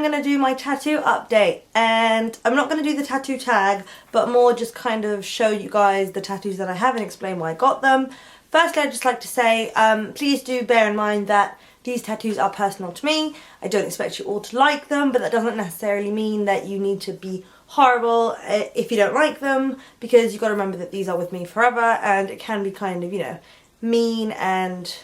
going to do my tattoo update, and I'm not going to do the tattoo tag, but more just kind of show you guys the tattoos that I have and explain why I got them. Firstly, I'd just like to say, please do bear in mind that these tattoos are personal to me. I don't expect you all to like them, but that doesn't necessarily mean that you need to be horrible if you don't like them, because you've got to remember that these are with me forever, and it can be kind of, you know, mean and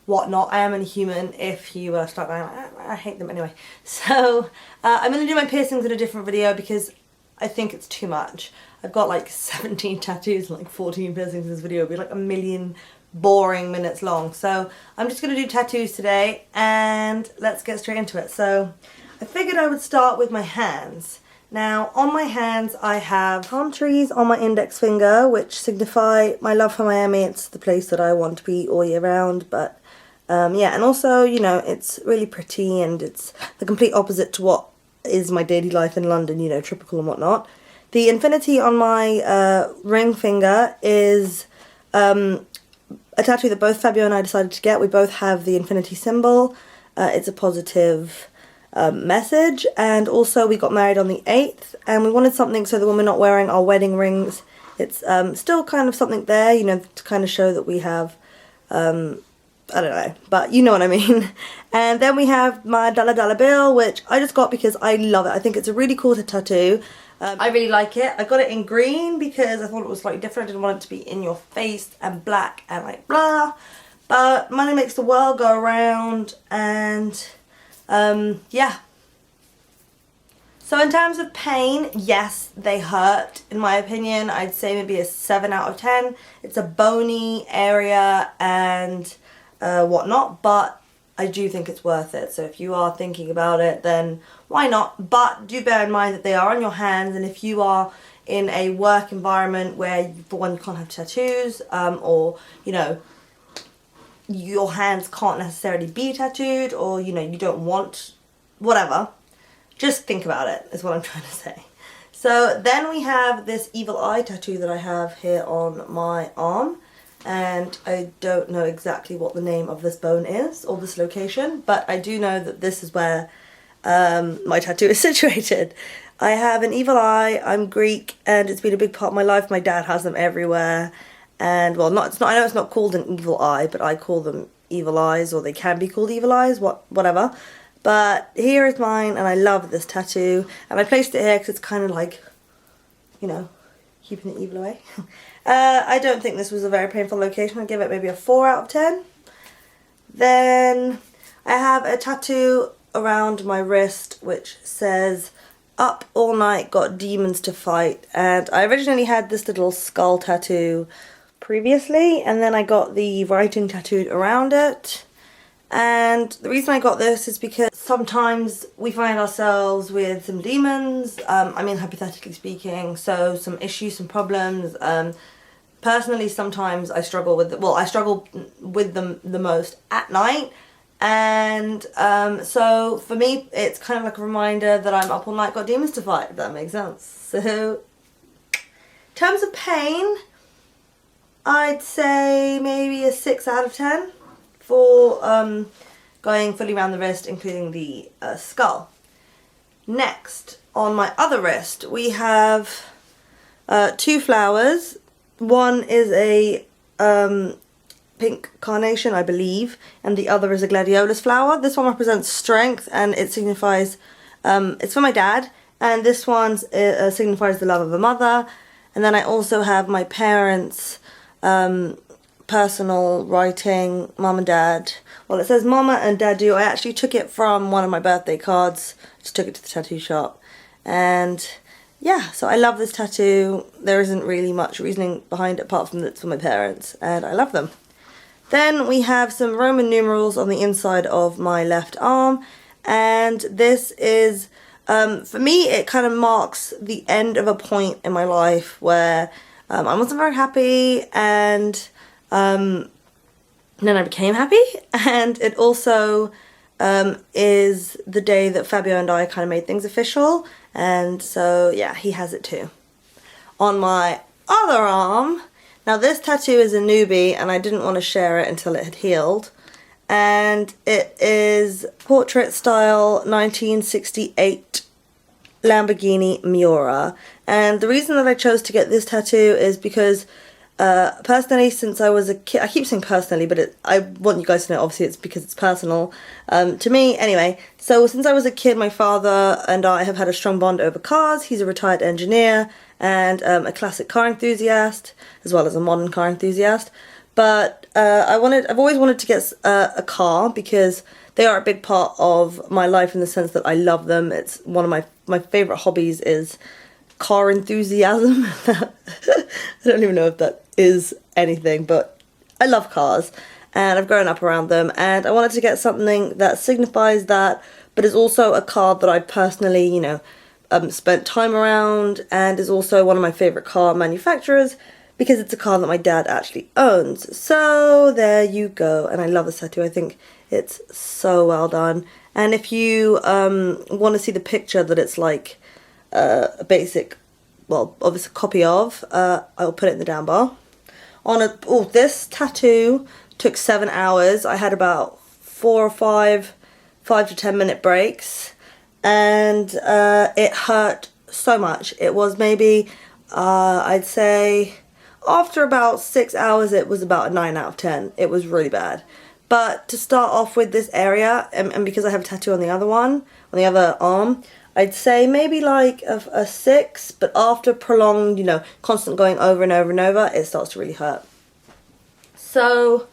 whatnot. I am a human if you start going like, I hate them anyway. So I'm going to do my piercings in a different video because I think it's too much. I've got like 17 tattoos and like 14 piercings in this video. It'll be like a million boring minutes long. So I'm just going to do tattoos today, and let's get straight into it. So I figured I would start with my hands. Now on my hands I have palm trees on my index finger, which signify my love for Miami. It's the place that I want to be all year round, but yeah, and also, you know, it's really pretty and it's the complete opposite to what is my daily life in London, you know, tropical and whatnot. The infinity on my ring finger is a tattoo that both Fabio and I decided to get. We both have the infinity symbol. It's a positive message, and also we got married on the 8th, and we wanted something so that when we're not wearing our wedding rings, it's still kind of something there, you know, to kind of show that we have, I don't know, but you know what I mean. And then we have my $1 bill, which I just got because I love it. I think it's a really cool tattoo. I really like it. I got it in green because I thought it was slightly different. I didn't want it to be in your face and black and like blah. But money makes the world go around, and yeah. So in terms of pain, yes, they hurt. In my opinion, I'd say maybe a 7 out of 10. It's a bony area and whatnot, but I do think it's worth it. So if you are thinking about it, then why not? But do bear in mind that they are on your hands, and if you are in a work environment where, for one, you can't have tattoos, or, you know, your hands can't necessarily be tattooed, or, you know, you don't want whatever, just think about it, is what I'm trying to say. So then we have this evil eye tattoo that I have here on my arm, and I don't know exactly what the name of this bone is or this location, but I do know that this is where my tattoo is situated. I have an evil eye. I'm Greek, and it's been a big part of my life. My dad has them everywhere, and well, I know it's not called an evil eye, but I call them evil eyes, or they can be called evil eyes, whatever. But here is mine, and I love this tattoo, and I placed it here because it's kind of like, you know, keeping the evil away. I don't think this was a very painful location. I'd give it maybe a 4 out of 10. Then I have a tattoo around my wrist which says, "Up all night, got demons to fight." And I originally had this little skull tattoo previously, and then I got the writing tattooed around it. And the reason I got this is because sometimes we find ourselves with some demons, I mean hypothetically speaking, so some issues, some problems. Personally, sometimes I struggle with them the most at night, and so for me it's kind of like a reminder that I'm up all night, got demons to fight, if that makes sense. So in terms of pain, I'd say maybe a 6 out of 10. For going fully around the wrist, including the skull. Next, on my other wrist, we have 2 flowers. One is a pink carnation, I believe, and the other is a gladiolus flower. This one represents strength, and it signifies, it's for my dad, and this one signifies the love of a mother. And then I also have my parents' personal writing, mum and dad. Well, it says mama and dadoo. I actually took it from one of my birthday cards. Just took it to the tattoo shop, and yeah, so I love this tattoo. There isn't really much reasoning behind it apart from that it's for my parents, and I love them. Then we have some Roman numerals on the inside of my left arm, and this is, for me, it kind of marks the end of a point in my life where I wasn't very happy, and then I became happy, and it also is the day that Fabio and I kind of made things official, and so yeah, he has it too. On my other arm, now this tattoo is a newbie, and I didn't want to share it until it had healed, and it is portrait style 1968 Lamborghini Miura. And the reason that I chose to get this tattoo is because personally, since I was a kid, I keep saying personally, but I want you guys to know, obviously it's because it's personal to me. Anyway, so since I was a kid, my father and I have had a strong bond over cars. He's a retired engineer and a classic car enthusiast, as well as a modern car enthusiast. But I've always wanted to get a car because they are a big part of my life in the sense that I love them. It's one of my favourite hobbies is car enthusiasm. I don't even know if that is anything, but I love cars and I've grown up around them, and I wanted to get something that signifies that, but is also a car that I personally, you know, spent time around, and is also one of my favourite car manufacturers because it's a car that my dad actually owns. So there you go, and I love this tattoo. I think it's so well done. And if you want to see the picture that it's like a basic, well, obviously copy of, I'll put it in the down bar. This tattoo took 7 hours. I had about 4 or 5 to 10 minute breaks, and it hurt so much. It was maybe, I'd say, after about 6 hours, it was about a 9 out of 10. It was really bad. But to start off with this area, and because I have a tattoo on the other one, on the other arm, I'd say maybe like a 6, but after prolonged, you know, constant going over and over and over, it starts to really hurt. So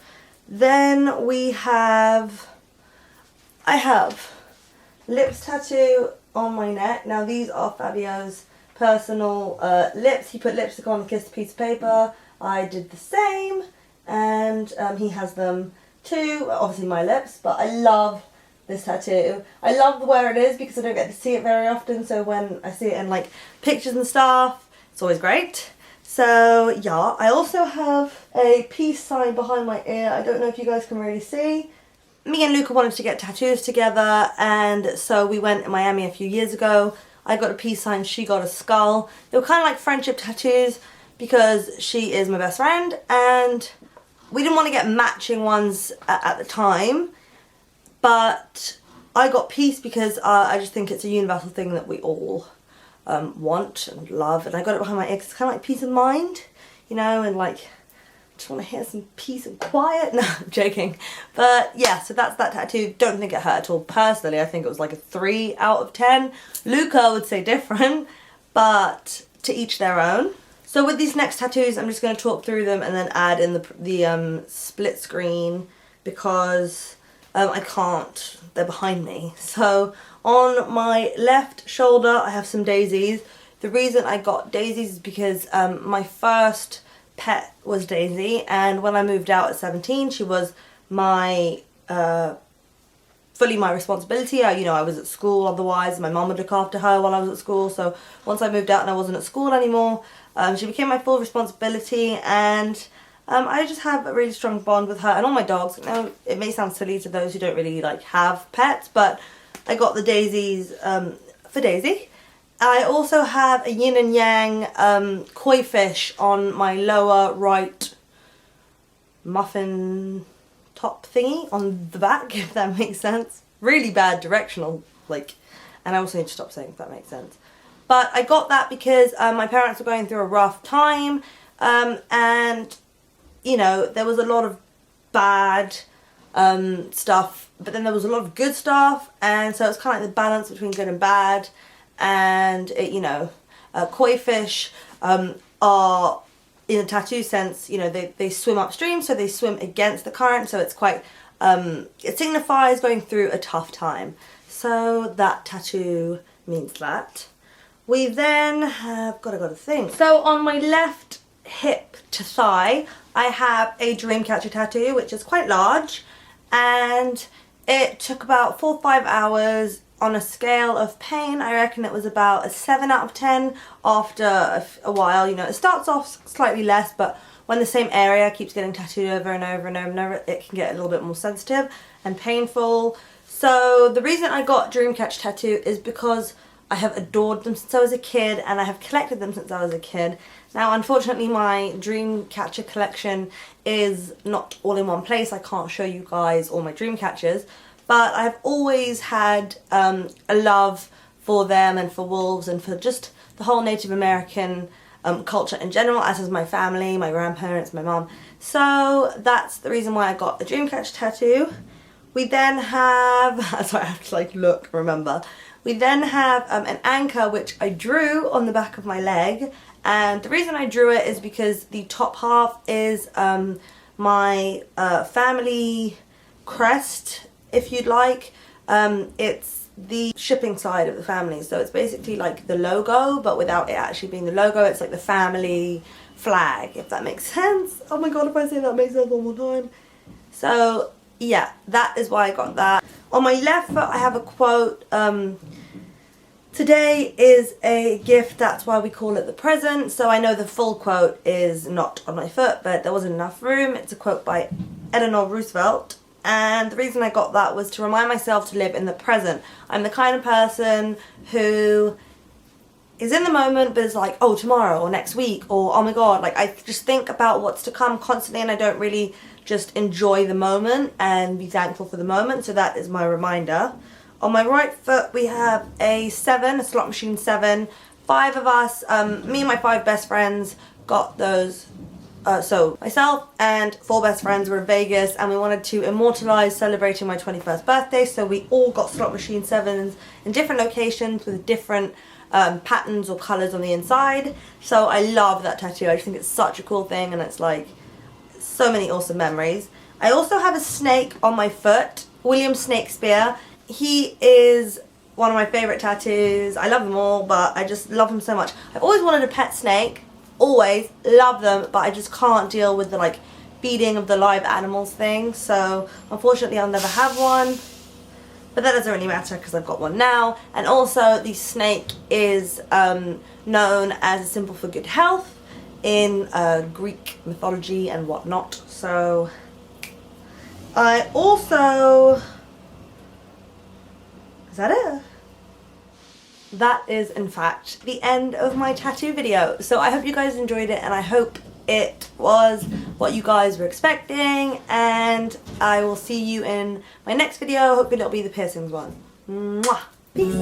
then I have lips tattoo on my neck. Now these are Fabio's personal lips. He put lipstick on and kissed a piece of paper. I did the same, and he has them too, obviously my lips, but I love this tattoo. I love where it is because I don't get to see it very often, so when I see it in like pictures and stuff, it's always great. So yeah, I also have a peace sign behind my ear. I don't know if you guys can really see. Me and Luca wanted to get tattoos together, and so we went to Miami a few years ago. I got a peace sign, she got a skull. They were kind of like friendship tattoos because she is my best friend, and we didn't want to get matching ones at the time. But I got peace because I just think it's a universal thing that we all want and love. And I got it behind my ear 'cause it's kind of like peace of mind, you know, and like, just want to hear some peace and quiet. No, I'm joking. But yeah, so that's that tattoo. Don't think it hurt at all. Personally, I think it was like a 3 out of 10. Luca would say different, but to each their own. So with these next tattoos, I'm just going to talk through them and then add in the split screen because I can't, they're behind me. So on my left shoulder I have some daisies. The reason I got daisies is because my first pet was Daisy, and when I moved out at 17 she was my fully my responsibility. You know, I was at school otherwise, my mum would look after her while I was at school, so once I moved out and I wasn't at school anymore, she became my full responsibility, and I just have a really strong bond with her and all my dogs. Now, it may sound silly to those who don't really like have pets, but I got the daisies for Daisy. I also have a yin and yang koi fish on my lower right muffin top thingy on the back, if that makes sense. Really bad directional, like, and I also need to stop saying if that makes sense. But I got that because my parents were going through a rough time, and you know, there was a lot of bad stuff, but then there was a lot of good stuff, and so it's kind of like the balance between good and bad. And it, you know, koi fish are, in a tattoo sense, you know, they swim upstream, so they swim against the current, so it's quite, it signifies going through a tough time. So that tattoo means that. We then have got to think. So on my left hip to thigh, I have a Dreamcatcher tattoo, which is quite large, and it took about 4 or 5 hours. On a scale of pain, I reckon it was about a 7 out of 10 after a while. You know, it starts off slightly less, but when the same area keeps getting tattooed over and over and over and over, it can get a little bit more sensitive and painful. So the reason I got Dreamcatcher tattoo is because I have adored them since I was a kid, and I have collected them since I was a kid. Now unfortunately my Dreamcatcher collection is not all in one place. I can't show you guys all my Dreamcatchers, but I've always had a love for them and for wolves and for just the whole Native American culture in general, as is my family, my grandparents, my mom. So that's the reason why I got the Dreamcatcher tattoo. We then have, sorry, I have to like look, remember. We then have an anchor which I drew on the back of my leg, and the reason I drew it is because the top half is my family crest, if you'd like. It's the shipping side of the family, so it's basically like the logo, but without it actually being the logo. It's like the family flag, if that makes sense. Oh my god, if I say that makes sense one more time. So yeah, that is why I got that. On my left foot I have a quote, today is a gift, that's why we call it the present. So I know the full quote is not on my foot, but there wasn't enough room. It's a quote by Eleanor Roosevelt. And the reason I got that was to remind myself to live in the present. I'm the kind of person who is in the moment but is like, oh, tomorrow or next week or oh my god, like I just think about what's to come constantly, and I don't really just enjoy the moment and be thankful for the moment. So that is my reminder. On my right foot we have a 7, a slot machine 7. 5 of us, me and my 5 best friends got those. So myself and 4 best friends were in Vegas, and we wanted to immortalize celebrating my 21st birthday, so we all got slot machine 7s in different locations with different patterns or colours on the inside. So I love that tattoo. I just think it's such a cool thing, and it's like so many awesome memories. I also have a snake on my foot, William Shakespeare. He is one of my favourite tattoos. I love them all, but I just love him so much. I've always wanted a pet snake. Always love them, but I just can't deal with the like feeding of the live animals thing, so unfortunately I'll never have one, but that doesn't really matter because I've got one now. And also the snake is known as a symbol for good health in Greek mythology and whatnot. So I also, is that it? That is in fact the end of my tattoo video. So I hope you guys enjoyed it, and I hope it was what you guys were expecting, and I will see you in my next video. Hopefully it'll be the piercings one. Mwah! Peace!